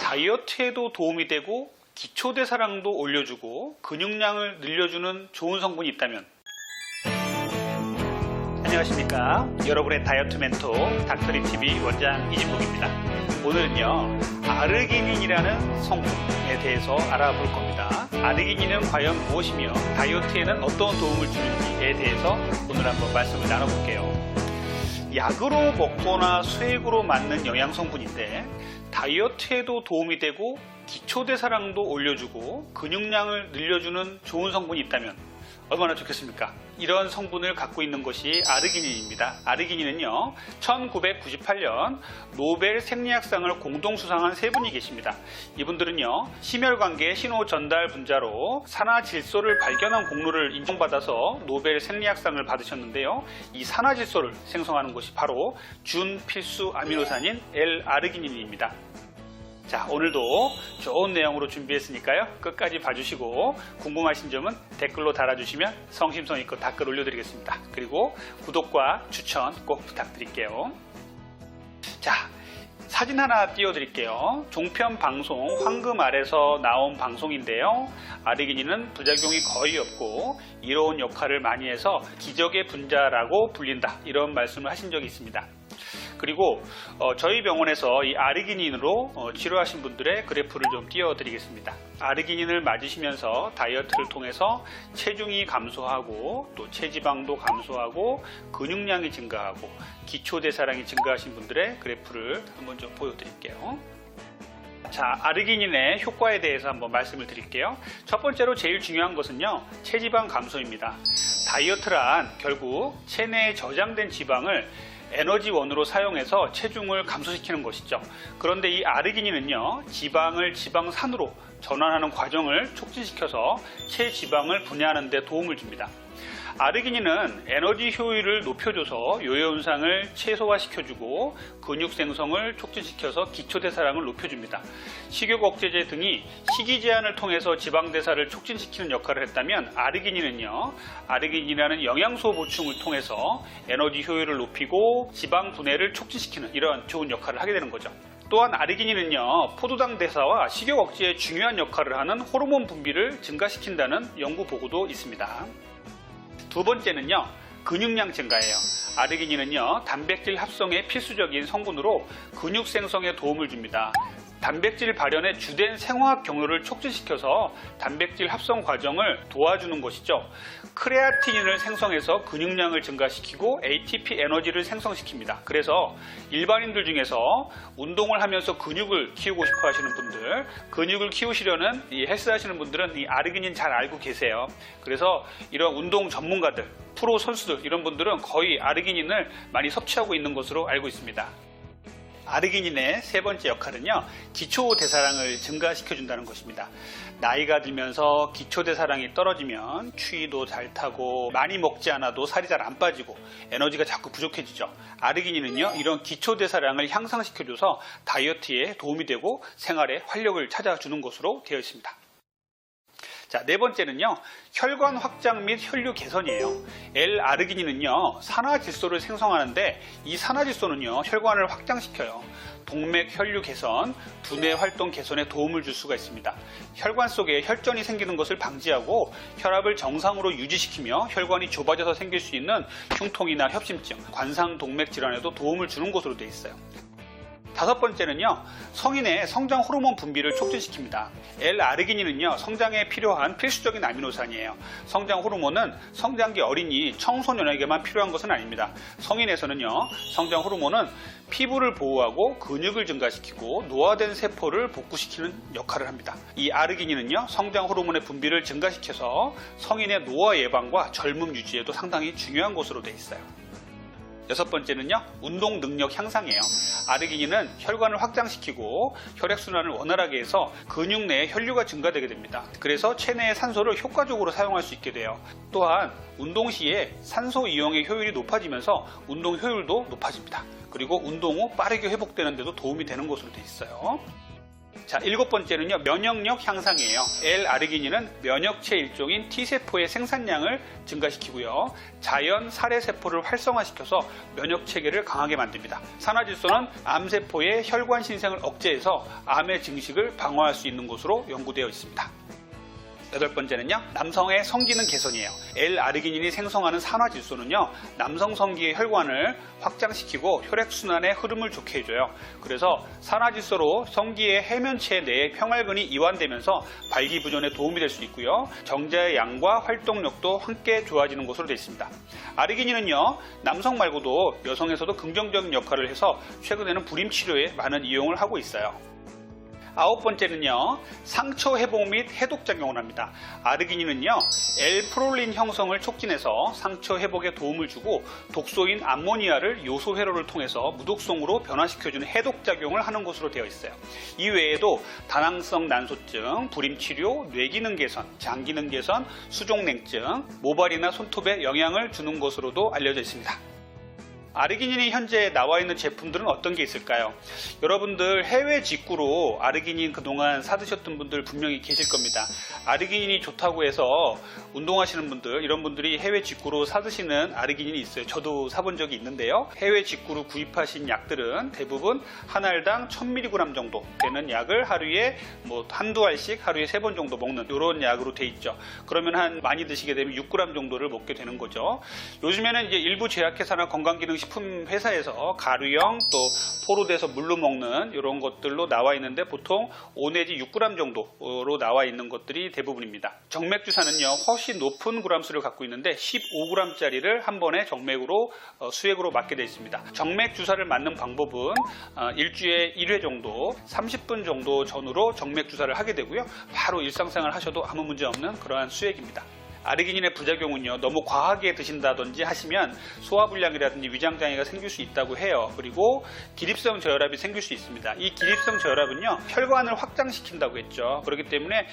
다이어트에도 도움이 되고 기초대사량도 올려주고 근육량을 늘려주는 좋은 성분이 있다면? 안녕하십니까, 여러분의 다이어트 멘토 닥터리TV 원장 이진복입니다. 오늘은요, 아르기닌이라는 성분에 대해서 알아볼 겁니다. 아르기닌은 과연 무엇이며 다이어트에는 어떤 도움을 주는지에 대해서 오늘 한번 말씀을 나눠볼게요. 약으로 먹거나 수액으로 맞는 영양성분인데 다이어트에도 도움이 되고 기초대사량도 올려주고 근육량을 늘려주는 좋은 성분이 있다면 얼마나 좋겠습니까? 이런 성분을 갖고 있는 것이 아르기닌입니다. 아르기닌은요, 1998년 노벨 생리학상을 공동 수상한 세 분이 계십니다. 이분들은요, 심혈관계 신호 전달 분자로 산화질소를 발견한 공로를 인정받아서 노벨 생리학상을 받으셨는데요. 이 산화질소를 생성하는 것이 바로 준필수 아미노산인 L-아르기닌입니다. 자, 오늘도 좋은 내용으로 준비했으니까요, 끝까지 봐주시고 궁금하신 점은 댓글로 달아주시면 성심성의껏 댓글 올려드리겠습니다. 그리고 구독과 추천 꼭 부탁드릴게요. 자, 사진 하나 띄워드릴게요. 종편 방송 황금 아래서 나온 방송인데요, 아르기닌은 부작용이 거의 없고 이로운 역할을 많이 해서 기적의 분자라고 불린다, 이런 말씀을 하신 적이 있습니다. 그리고 저희 병원에서 이 아르기닌으로 치료하신 분들의 그래프를 좀 띄워드리겠습니다. 아르기닌을 맞으시면서 다이어트를 통해서 체중이 감소하고 또 체지방도 감소하고 근육량이 증가하고 기초대사량이 증가하신 분들의 그래프를 한번 좀 보여드릴게요. 자, 아르기닌의 효과에 대해서 한번 말씀을 드릴게요. 첫 번째로 제일 중요한 것은요, 체지방 감소입니다. 다이어트란 결국 체내에 저장된 지방을 에너지원으로 사용해서 체중을 감소시키는 것이죠. 그런데 이 아르기닌은요, 지방을 지방산으로 전환하는 과정을 촉진시켜서 체지방을 분해하는 데 도움을 줍니다. 아르기닌은 에너지 효율을 높여줘서 요요현상을 최소화시켜주고 근육 생성을 촉진시켜서 기초대사량을 높여줍니다. 식욕 억제제 등이 식이 제한을 통해서 지방대사를 촉진시키는 역할을 했다면 아르기닌은요, 아르기닌이라는 영양소 보충을 통해서 에너지 효율을 높이고 지방 분해를 촉진시키는 이런 좋은 역할을 하게 되는 거죠. 또한 아르기닌은요, 포도당 대사와 식욕 억제에 중요한 역할을 하는 호르몬 분비를 증가시킨다는 연구 보고도 있습니다. 두 번째는요, 근육량 증가예요. 아르기닌은요, 단백질 합성에 필수적인 성분으로 근육 생성에 도움을 줍니다. 단백질 발현의 주된 생화학 경로를 촉진시켜서 단백질 합성 과정을 도와주는 것이죠. 크레아티닌을 생성해서 근육량을 증가시키고 ATP 에너지를 생성시킵니다. 그래서 일반인들 중에서 운동을 하면서 근육을 키우고 싶어 하시는 분들, 근육을 키우시려는 이 헬스 하시는 분들은 이 아르기닌 잘 알고 계세요. 그래서 이런 운동 전문가들, 프로 선수들, 이런 분들은 거의 아르기닌을 많이 섭취하고 있는 것으로 알고 있습니다. 아르기닌의 세 번째 역할은요, 기초대사량을 증가시켜준다는 것입니다. 나이가 들면서 기초대사량이 떨어지면 추위도 잘 타고 많이 먹지 않아도 살이 잘 안 빠지고 에너지가 자꾸 부족해지죠. 아르기닌은요, 이런 기초대사량을 향상시켜줘서 다이어트에 도움이 되고 생활에 활력을 찾아주는 것으로 되어 있습니다. 자, 네 번째는요, 혈관 확장 및 혈류 개선이에요. L-아르기닌은요, 산화질소를 생성하는데 이 산화질소는요, 혈관을 확장시켜요. 동맥 혈류 개선, 두뇌 활동 개선에 도움을 줄 수가 있습니다. 혈관 속에 혈전이 생기는 것을 방지하고 혈압을 정상으로 유지시키며 혈관이 좁아져서 생길 수 있는 흉통이나 협심증, 관상동맥 질환에도 도움을 주는 것으로 되어 있어요. 다섯 번째는요, 성인의 성장 호르몬 분비를 촉진시킵니다. L-아르기닌은요, 성장에 필요한 필수적인 아미노산이에요. 성장 호르몬은 성장기 어린이, 청소년에게만 필요한 것은 아닙니다. 성인에서는요, 성장 호르몬은 피부를 보호하고 근육을 증가시키고 노화된 세포를 복구시키는 역할을 합니다. 이 아르기닌은요, 성장 호르몬의 분비를 증가시켜서 성인의 노화 예방과 젊음 유지에도 상당히 중요한 것으로 되어 있어요. 여섯 번째는요, 운동 능력 향상이에요. 아르기닌은 혈관을 확장시키고 혈액순환을 원활하게 해서 근육 내에 혈류가 증가되게 됩니다. 그래서 체내의 산소를 효과적으로 사용할 수 있게 돼요. 또한 운동 시에 산소 이용의 효율이 높아지면서 운동 효율도 높아집니다. 그리고 운동 후 빠르게 회복되는 데도 도움이 되는 것으로 되어 있어요. 자, 7번째는요, 면역력 향상이에요. L-아르기닌은 면역체 일종인 T세포의 생산량을 증가시키고요. 자연 살해세포를 활성화시켜서 면역체계를 강하게 만듭니다. 산화질소는 암세포의 혈관 신생을 억제해서 암의 증식을 방어할 수 있는 것으로 연구되어 있습니다. 8번째는요, 남성의 성기능 개선이에요. L-아르기닌이 생성하는 산화질소는요, 남성 성기의 혈관을 확장시키고 혈액순환의 흐름을 좋게 해줘요. 그래서 산화질소로 성기의 해면체 내에 평활근이 이완되면서 발기부전에 도움이 될 수 있고요. 정자의 양과 활동력도 함께 좋아지는 것으로 되어 있습니다. 아르기닌은요, 남성 말고도 여성에서도 긍정적인 역할을 해서 최근에는 불임 치료에 많은 이용을 하고 있어요. 9번째는요, 상처 회복 및 해독 작용을 합니다. 아르기닌은요, L-프롤린 형성을 촉진해서 상처 회복에 도움을 주고 독소인 암모니아를 요소 회로를 통해서 무독성으로 변화시켜주는 해독 작용을 하는 것으로 되어 있어요. 이 외에도 다낭성 난소증, 불임 치료, 뇌기능 개선, 장기능 개선, 수족냉증, 모발이나 손톱에 영향을 주는 것으로도 알려져 있습니다. 아르기닌이 현재 나와 있는 제품들은 어떤 게 있을까요? 여러분들 해외 직구로 아르기닌 그동안 사드셨던 분들 분명히 계실 겁니다. 아르기닌이 좋다고 해서 운동하시는 분들, 이런 분들이 해외 직구로 사드시는 아르기닌이 있어요. 저도 사본 적이 있는데요. 해외 직구로 구입하신 약들은 대부분 한 알당 1000mg 정도 되는 약을 하루에 한두 알씩 하루에 3번 정도 먹는 이런 약으로 돼 있죠. 그러면 많이 드시게 되면 6g 정도를 먹게 되는 거죠. 요즘에는 이제 일부 제약회사나 건강기능식품 회사에서 가루형 또 포로돼서 물로 먹는 이런 것들로 나와 있는데 보통 5 내지 6g 정도로 나와 있는 것들이 대부분입니다. 정맥주사는요, 훨씬 높은 g수를 갖고 있는데 15g짜리를 한 번에 정맥으로 수액으로 맞게 되어 있습니다. 정맥주사를 맞는 방법은 일주일에 1회 정도 30분 정도 전후로 정맥주사를 하게 되고요. 바로 일상생활 하셔도 아무 문제 없는 그러한 수액입니다. 아르기닌의 부작용은요, 너무 과하게 드신다든지 하시면 소화불량이라든지 위장장애가 생길 수 있다고 해요. 그리고 기립성 저혈압이 생길 수 있습니다. 이 기립성 저혈압은요, 혈관을 확장시킨다고 했죠. 그렇기 때문에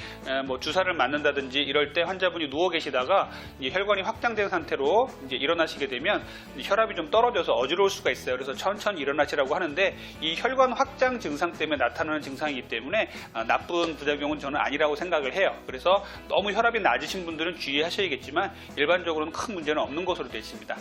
주사를 맞는다든지 이럴 때 환자분이 누워 계시다가 이제 혈관이 확장된 상태로 이제 일어나시게 되면 혈압이 좀 떨어져서 어지러울 수가 있어요. 그래서 천천히 일어나시라고 하는데 이 혈관 확장 증상 때문에 나타나는 증상이기 때문에 나쁜 부작용은 저는 아니라고 생각을 해요. 그래서 너무 혈압이 낮으신 분들은 하셔야겠지만 일반적으로는 큰 문제는 없는 것으로 되어 있습니다.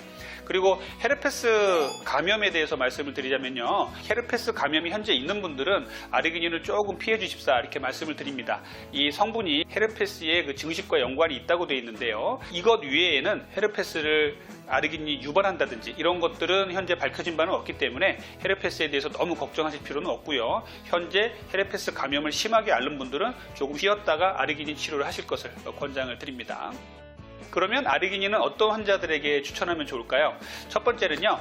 그리고 헤르페스 감염에 대해서 말씀을 드리자면요, 헤르페스 감염이 현재 있는 분들은 아르기닌을 조금 피해 주십사 이렇게 말씀을 드립니다. 이 성분이 헤르페스의 그 증식과 연관이 있다고 되어 있는데요, 이것 외에는 헤르페스를 아르기닌이 유발한다든지 이런 것들은 현재 밝혀진 바는 없기 때문에 헤르페스에 대해서 너무 걱정하실 필요는 없고요. 현재 헤르페스 감염을 심하게 앓는 분들은 조금 쉬었다가 아르기닌 치료를 하실 것을 권장을 드립니다. 그러면 아르기닌은 어떤 환자들에게 추천하면 좋을까요? 첫 번째는요,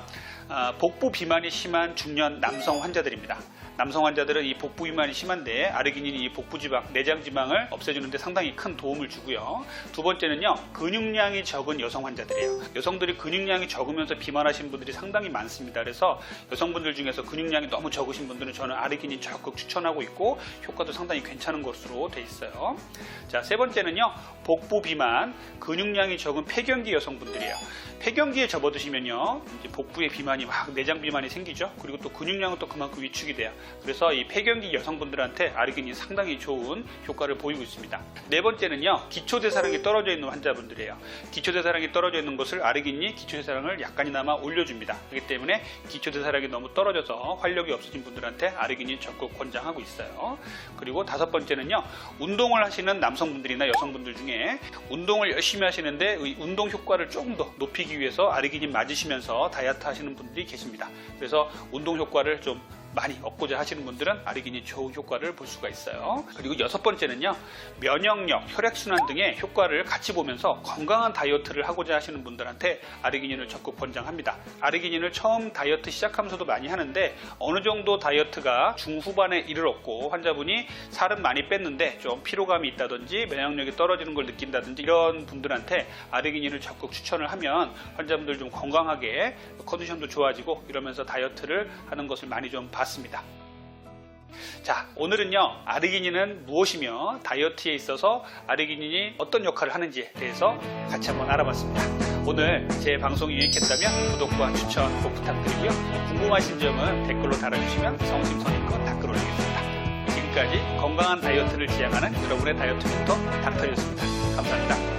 복부 비만이 심한 중년 남성 환자들입니다. 남성 환자들은 이 복부 비만이 심한데 아르기닌이 이 복부 지방, 내장 지방을 없애주는데 상당히 큰 도움을 주고요. 두 번째는요, 근육량이 적은 여성 환자들이에요. 여성들이 근육량이 적으면서 비만하신 분들이 상당히 많습니다. 그래서 여성분들 중에서 근육량이 너무 적으신 분들은 저는 아르기닌 적극 추천하고 있고 효과도 상당히 괜찮은 것으로 돼 있어요. 자, 세 번째는요, 복부 비만, 근육량이 적은 폐경기 여성분들이에요. 폐경기에 접어드시면요, 이제 복부에 비만이 내장 비만이 생기죠. 그리고 또 근육량은 또 그만큼 위축이 돼요. 그래서 이 폐경기 여성분들한테 아르기닌이 상당히 좋은 효과를 보이고 있습니다. 네 번째는요, 기초대사량이 떨어져 있는 환자분들이에요. 기초대사량이 떨어져 있는 것을 아르기닌이 기초대사량을 약간이나마 올려줍니다. 그렇기 때문에 기초대사량이 너무 떨어져서 활력이 없어진 분들한테 아르기닌 적극 권장하고 있어요. 그리고 다섯 번째는요, 운동을 하시는 남성분들이나 여성분들 중에 운동을 열심히 하시는데 운동 효과를 조금 더 높이기 위해서 아르기닌 맞으시면서 다이어트 하시는 분들이 계십니다. 그래서 운동 효과를 좀 많이 얻고자 하시는 분들은 아르기닌 좋은 효과를 볼 수가 있어요. 그리고 여섯 번째는요, 면역력, 혈액순환 등의 효과를 같이 보면서 건강한 다이어트를 하고자 하시는 분들한테 아르기닌을 적극 권장합니다. 아르기닌을 처음 다이어트 시작하면서도 많이 하는데 어느 정도 다이어트가 중후반에 이르렀고 환자분이 살은 많이 뺐는데 좀 피로감이 있다든지 면역력이 떨어지는 걸 느낀다든지 이런 분들한테 아르기닌을 적극 추천을 하면 환자분들 좀 건강하게 컨디션도 좋아지고 이러면서 다이어트를 하는 것을 많이 좀 봤습니다. 자, 오늘은요, 아르기닌은 무엇이며 다이어트에 있어서 아르기닌이 어떤 역할을 하는지에 대해서 같이 한번 알아봤습니다. 오늘 제 방송이 유익했다면 구독과 추천 꼭 부탁드리고요. 궁금하신 점은 댓글로 달아주시면 성심성의껏 답글 올리겠습니다. 지금까지 건강한 다이어트를 지향하는 여러분의 다이어트 멘토 닥터였습니다. 감사합니다.